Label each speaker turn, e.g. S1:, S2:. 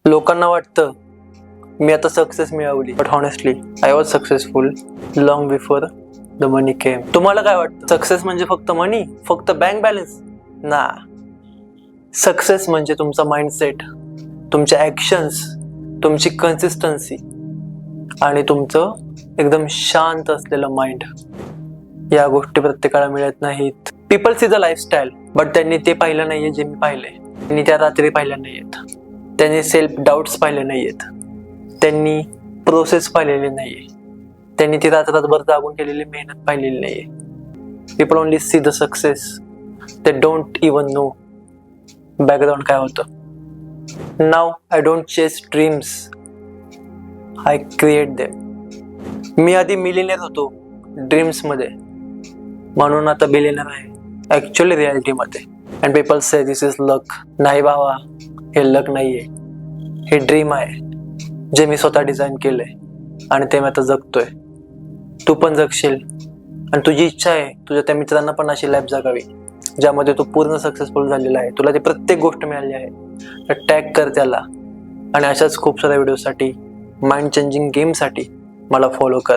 S1: लोकांना वाटतं मी आता सक्सेस मिळवली, but honestly I was successful long before the money came. तुम्हाला काय वाटतं? सक्सेस म्हणजे फक्त मनी, फक्त बँक बॅलन्स? ना, सक्सेस म्हणजे तुमचा माइंडसेट, तुमचे ॲक्शन्स, तुमची कन्सिस्टन्सी आणि तुमचं एकदम शांत असलेलं माइंड. या गोष्टी प्रत्येकाला मिळत नाहीत. People see the lifestyle, but त्यांनी ते पाहिलं नाहीये जे मी पाहिलंय. त्यांनी त्या रात्री पाहिल्या नाहीयेत, त्यांनी सेल्फ डाऊट्स पाहिले नाहीयेत, त्यांनी प्रोसेस पाहिलेली नाहीये, त्यांनी ती रात्रभर जागून केलेली मेहनत पाहिलेली नाहीये. People only see the success, they don't even know background काय होतं. Now I don't chase dreams, I create them. मी आधी मिलियनेअर होतो ड्रीम्समध्ये, म्हणून आता बिलियनर आहे ॲक्च्युअली रियालिटीमध्ये. And people say this is luck. नाही भावा, हे लक नाहीये, हे ड्रीम आहे जे मी स्वतः डिझाईन केलंय आणि ते मी आता जगतोय. तू पण जगशील आणि तुझी इच्छा आहे तुझ्या त्या मित्रांना पण अशी लाईफ जगावी ज्यामध्ये तू पूर्ण सक्सेसफुल झालेला आहे, तुला ती प्रत्येक गोष्ट मिळाली आहे. तर टॅग कर त्याला आणि अशाच खूप साऱ्या व्हिडिओसाठी, माइंड चेंजिंग गेमसाठी मला फॉलो कर.